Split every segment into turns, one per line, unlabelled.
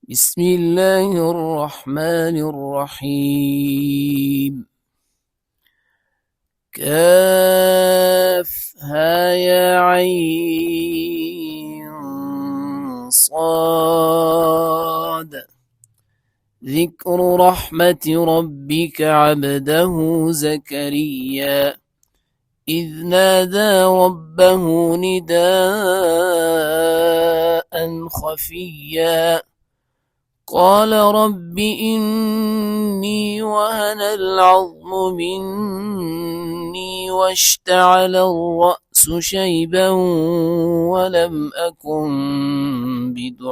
بسم الله الرحمن الرحيم. كافها يا عين صاد. ذكر رحمة ربك عبده زكريا إذ نادى ربه نداء خفيا قال رب إني وهن العظم مني واشتعل الرأس شيبا ولم أكن بدعائك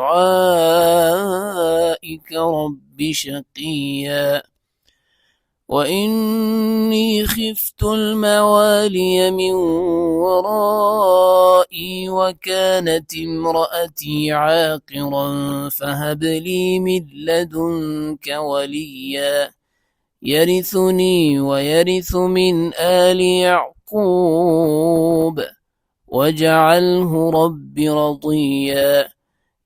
رب شقيا وإني خفت الموالي من ورائي وكانت امرأتي عاقرا فهب لي من لدنك وليا يرثني ويرث من آل يعقوب واجعله رب رضيا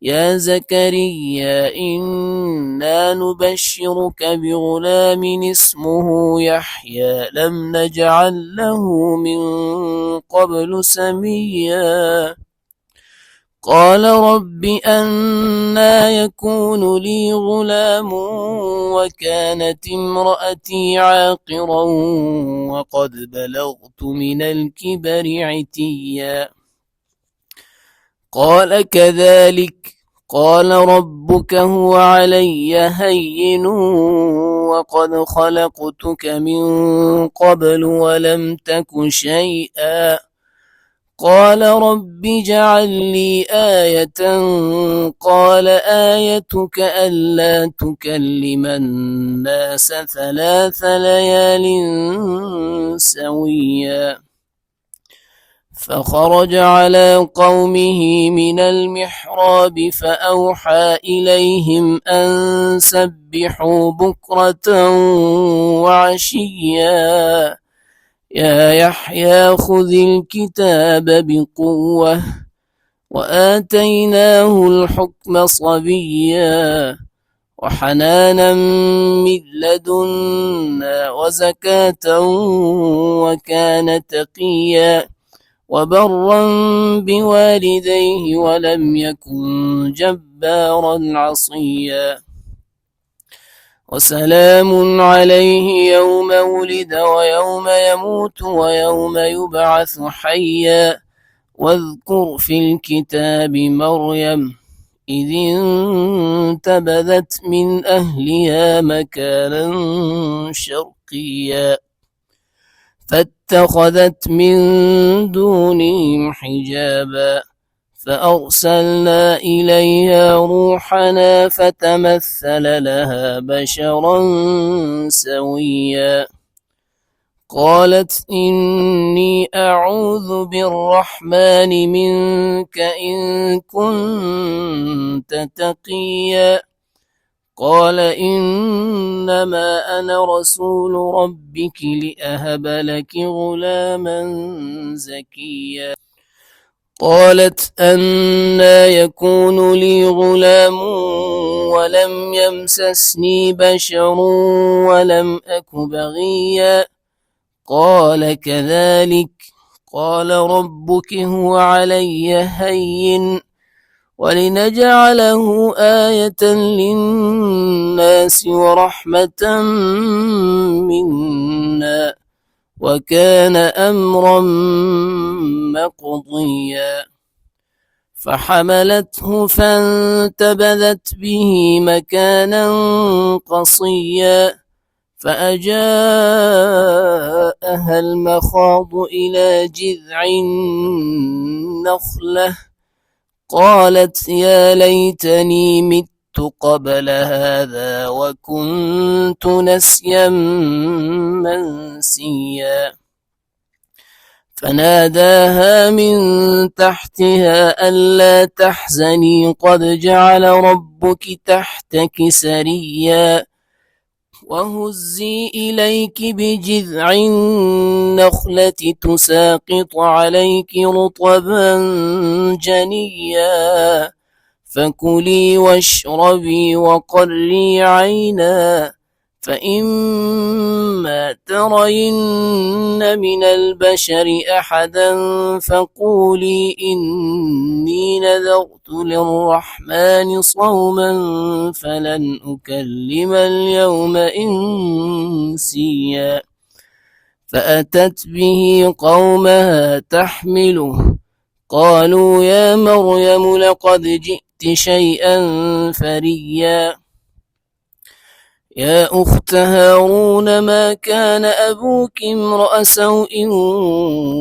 يا زكريا إنا نبشرك بغلام اسمه يحيى لم نجعل له من قبل سميا قال رب أنى يكون لي غلام وكانت امرأتي عاقرا وقد بلغت من الكبر عتيا قال كذلك قال ربك هو علي هين وقد خلقتك من قبل ولم تك شيئا قال رب اجعل لي آية قال آيتك ألا تكلم الناس 3 ليال سويا فخرج على قومه من المحراب فأوحى إليهم أن سبحوا بكرة وعشيا يا يحيى خذ الكتاب بقوة وآتيناه الحكم صبيا وحنانا من لدنا وزكاة وكان تقيا وبرا بوالديه ولم يكن جبارا عصيا وسلام عليه يوم ولد ويوم يموت ويوم يبعث حيا واذكر في الكتاب مريم إذ انتبذت من أهلها مكانا شرقيا فاتخذت من دونهم حجابا فأرسلنا إليها روحنا فتمثل لها بشرا سويا قالت إني أعوذ بالرحمن منك إن كنت تقيا قال إنما أنا رسول ربك لأهب لك غلاما زكيا قالت أنى يكون لي غلام ولم يمسسني بشر ولم أك بغيا قال كذلك قال ربك هو علي هين ولنجعله آية للناس ورحمة منا وكان أمرا مقضيا فحملته فانتبذت به مكانا قصيا فأجاءها المخاض إلى جذع النخلة قالت يا ليتني مت قبل هذا وكنت نسيا منسيا فناداها من تحتها ألا تحزني قد جعل ربك تحتك سريا وهزي إليك بجذع النخلة تساقط عليك رطبا جنيا فكلي واشربي وقري عينا، فإما ترين من البشر أحدا فقولي إني نذرت للرحمن صوما فلن أكلم اليوم إنسيا. فأتت به قومها تحمله، قالوا يا مريم لقد جئت شيئا فريا. يا أخت هارون ما كان أبوك امرأ سوء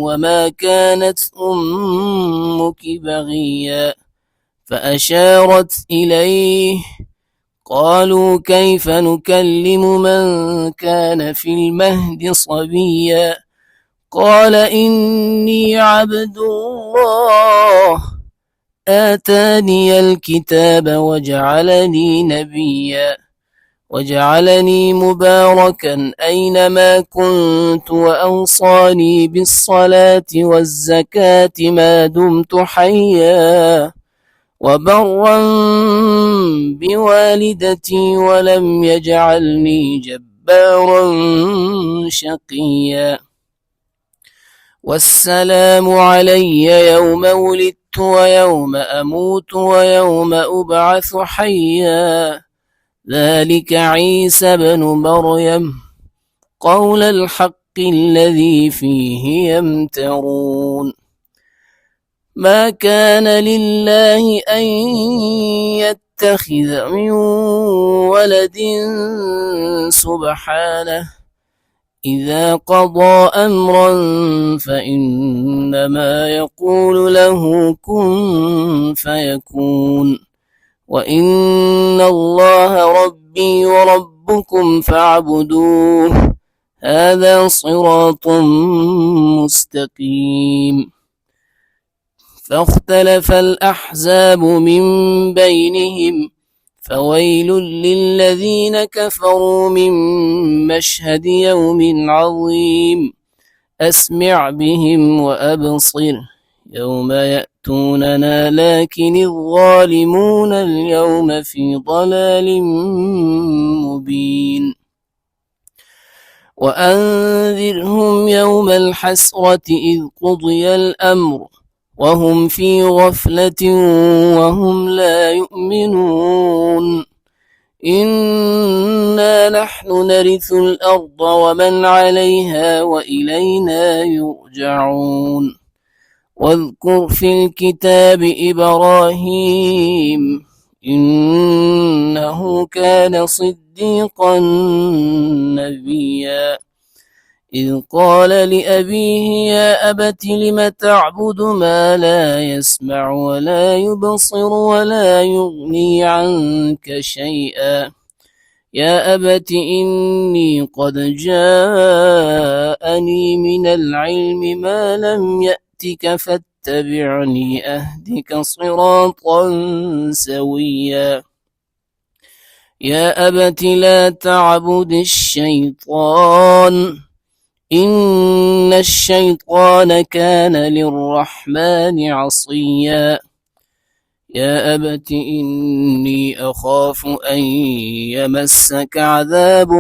وما كانت أمك بغيا. فأشارت إليه، قالوا كيف نكلم من كان في المهد صبيا. قال إني عبد الله آتاني الكتاب وجعلني نبيا وجعلني مباركا أينما كنت وأوصاني بالصلاة والزكاة ما دمت حيا وبرا بوالدتي ولم يجعلني جبارا شقيا. والسلام علي يوم ولدت ويوم أموت ويوم أبعث حيا. ذلك عيسى بن مريم قول الحق الذي فيه يمترون. ما كان لله أن يتخذ من ولد سبحانه، إذا قضى أمرا فإنما يقول له كن فيكون. وإن الله ربي وربكم فاعبدوه، هذا صراط مستقيم. فاختلف الأحزاب من بينهم، فويل للذين كفروا من مشهد يوم عظيم. أسمع بهم وأبصر يوم يأتوننا، لكن الظالمون اليوم في ضلال مبين. وأنذرهم يوم الحسرة إذ قضي الأمر وهم في غفلة وهم لا يؤمنون. إنا نحن نرث الأرض ومن عليها وإلينا يرجعون. واذكر في الكتاب إبراهيم إنه كان صديقا نبيا، إذ قال لأبيه يا أبت لم تعبد ما لا يسمع ولا يبصر ولا يغني عنك شيئا. يا أبت إني قد جاءني من العلم ما لم يأتك فاتبعني أهدك صراطا سويا. يا أبت لا تعبد الشيطان إن الشيطان كان للرحمن عصيا. يا أبت إني أخاف أن يمسك عذاب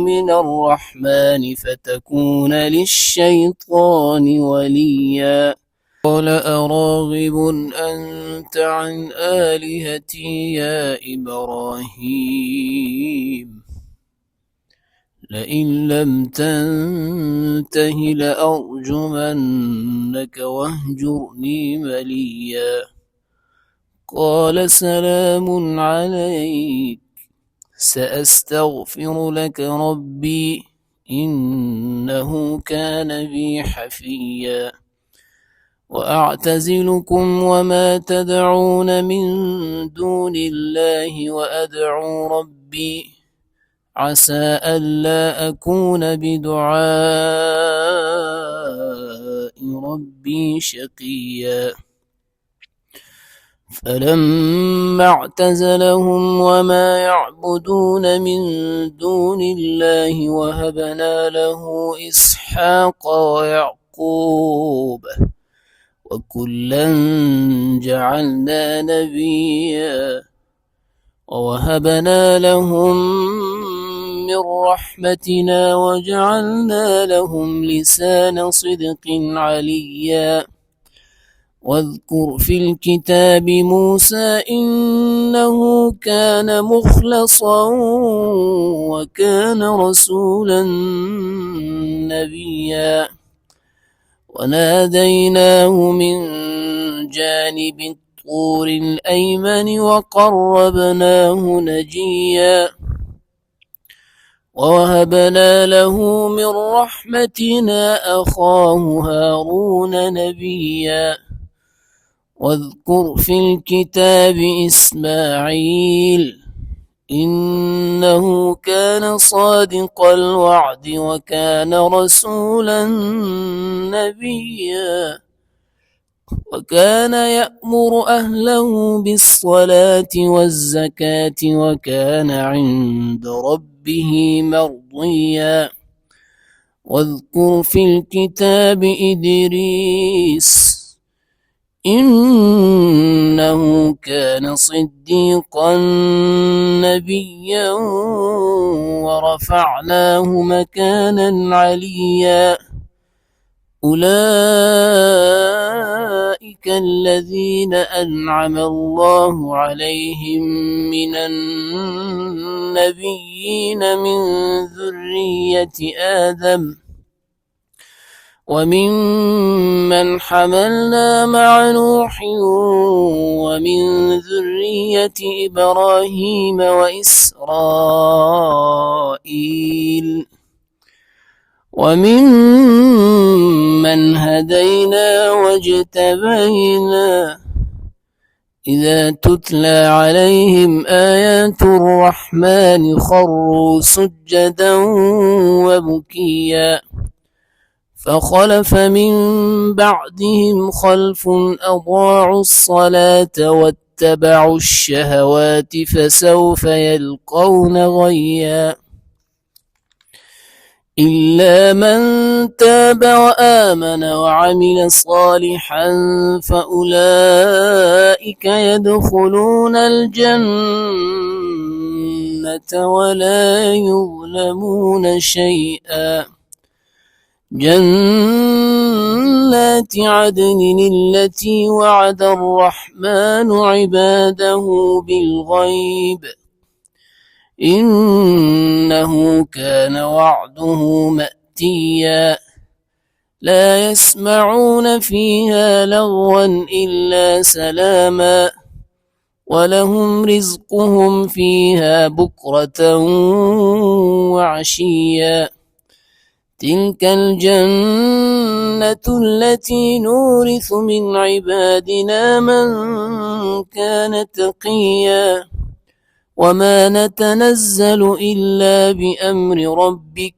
من الرحمن فتكون للشيطان وليا. قال أراغب أنت عن آلهتي يا إبراهيم لئن لم تنته لأرجمنك واهجرني مليا. قال سلام عليك سأستغفر لك ربي إنه كان بي حفيا. وأعتزلكم وما تدعون من دون الله وأدعو ربي عسى ألا أكون بدعاء ربي شقيا. فلما اعتزلهم وما يعبدون من دون الله وهبنا له إسحاق ويعقوب وكلا جعلنا نبيا ووهبنا لهم من رحمتنا وجعلنا لهم لسان صدق عليا واذكر في الكتاب موسى إنه كان مخلصا وكان رسولا نبيا وناديناه من جانب الطور الأيمن وقربناه نجيا ووهبنا له من رحمتنا أخاه هارون نبيا واذكر في الكتاب إسماعيل إنه كان صادق الوعد وكان رسولا نبيا وكان يأمر أهله بالصلاة والزكاة وكان عند ربه مرضيا واذكر في الكتاب إدريس إنه كان صديقا نبيا ورفعناه مكانا عليا أولئك الذين أنعم الله عليهم من النبيين من ذرية آدم وممن حملنا مع نوح ومن ذرية إبراهيم وإسرائيل وممن هدينا واجتبينا إذا تتلى عليهم آيات الرحمن خروا سجدا وبكيا فخلف من بعدهم خلف أضاعوا الصلاة واتبعوا الشهوات فسوف يلقون غيا إلا من تاب وآمن وعمل صالحا فأولئك يدخلون الجنة ولا يظلمون شيئا جنات عدن التي وعد الرحمن عباده بالغيب إنه كان وعده مأتيا لا يسمعون فيها لغوا إلا سلاما ولهم رزقهم فيها بكرة وعشيا تلك الجنة التي نورث من عبادنا من كان تقيا وما نتنزل إلا بأمر ربك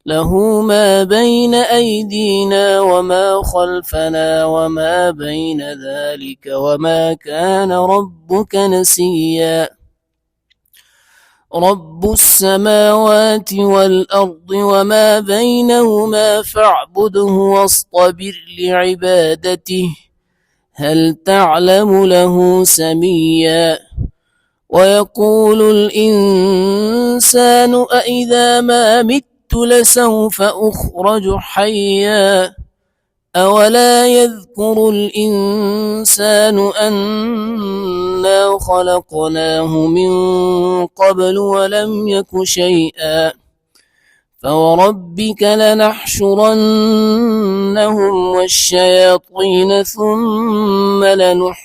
له ما بين أيدينا وما خلفنا وما بين ذلك وما كان ربك نسيا رب السماوات والأرض وما بينهما فاعبده واصطبر لعبادته هل تعلم له سميا ويقول الإنسان أإذا ما مت لسوف أخرج حيا أولا يذكر الإنسان أنا خلقناه من قبل ولم يك شيئا فوربك لنحشرنهم والشياطين ثم لنحضرنهم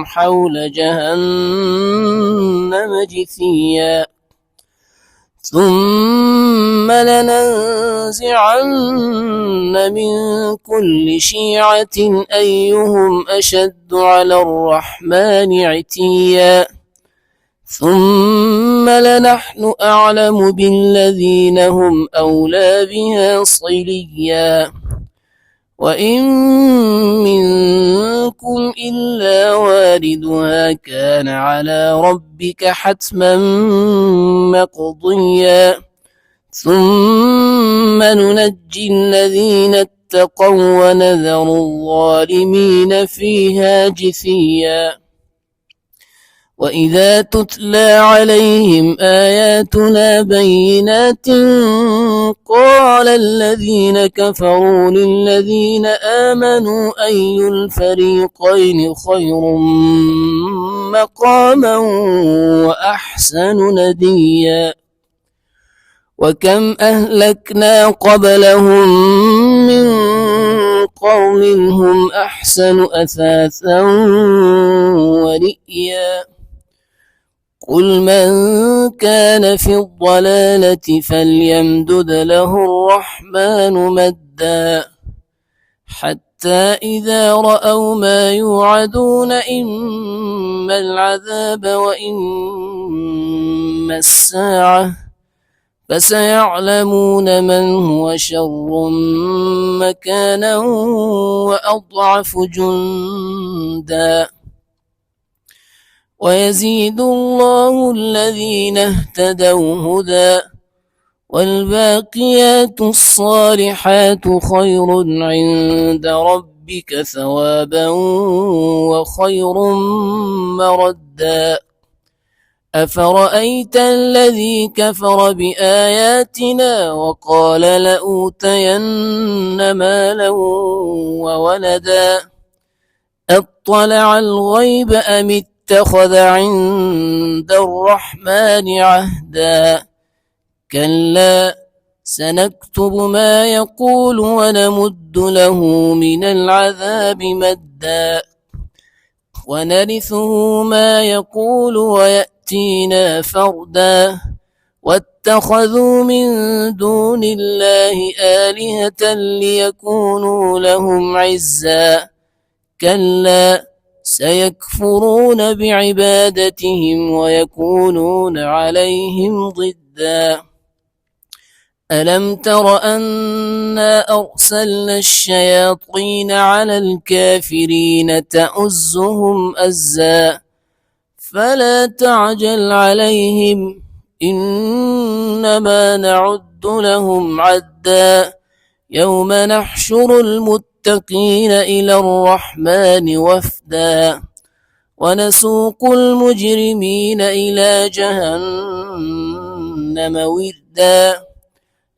حول جهنم جثيا ثم لننزعن من كل شيعة أيهم أشد على الرحمن عتيا ثم لنحن أعلم بالذين هم أولى بها صليا وإن منكم إلا واردها كان على ربك حتما مقضيا ثم ننجي الذين اتقوا ونذر الظالمين فيها جثيا. وإذا تتلى عليهم آياتنا بينات قال الذين كفروا للذين آمنوا أي الفريقين خير مقاما وأحسن نديا. وكم أهلكنا قبلهم من قرن هم أحسن أثاثا ورئيا. قل من كان في الضلالة فليمدد له الرحمن مدا حتى إذا رأوا ما يوعدون إما العذاب وإما الساعة فسيعلمون من هو شر مكانا وأضعف جندا. ويزيد الله الذين اهتدوا هدى والباقيات الصالحات خير عند ربك ثوابا وخير مردا. أفرأيت الذي كفر بآياتنا وقال لأوتين مالا وولدا أطلع الغيب أم اتخذ عند الرحمن عهدا. كلا سنكتب ما يقول ونمد له من العذاب مدا ونرثه ما يقول ويأتينا فردا. واتخذوا من دون الله آلهة ليكونوا لهم عزا. كلا سيكفرون بعبادتهم ويكونون عليهم ضدا. ألم تر أنا أرسلنا الشياطين على الكافرين تؤزهم أزا فلا تعجل عليهم إنما نعد لهم عدا. يوم نحشر المتقين إلى الرحمن وفدا ونسوق المجرمين إلى جهنم وردا.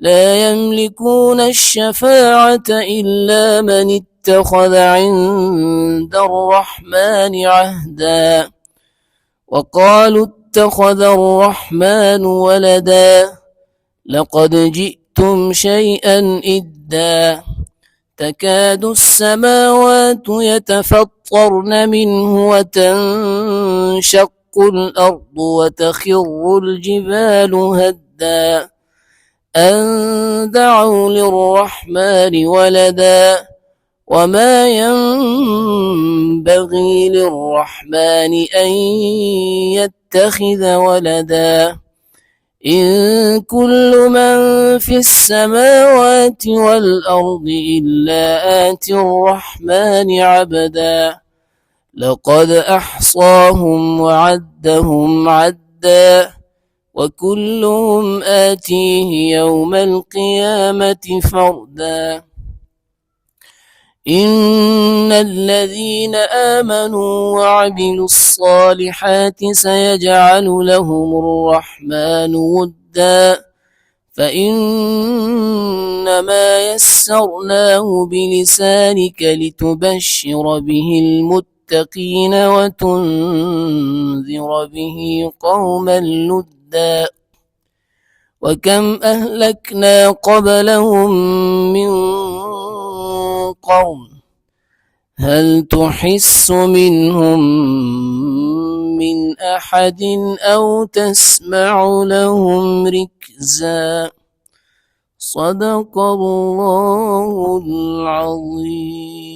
لا يملكون الشفاعة إلا من اتخذ عند الرحمن عهدا. وقالوا اتخذ الرحمن ولدا لقد جئتم شيئا إدا. تكاد السماوات يتفطرن منه وتنشق الأرض وتخر الجبال هدا أن دعوا للرحمن ولدا وما ينبغي للرحمن أن يتخذ ولدا. إن كل من في السماوات والأرض إلا آتي الرحمن عبدا. لقد أحصاهم وعدهم عدا وكلهم آتيه يوم القيامة فردا. إن الذين آمنوا وعملوا الصالحات سيجعل لهم الرحمن ودا فإنما يسرناه بلسانك لتبشر به المتقين وتنذر به قوما لدا. وكم أهلكنا قبلهم من قرن هل تحس منهم من أحد أو تسمع لهم ركزا. صدق الله العظيم.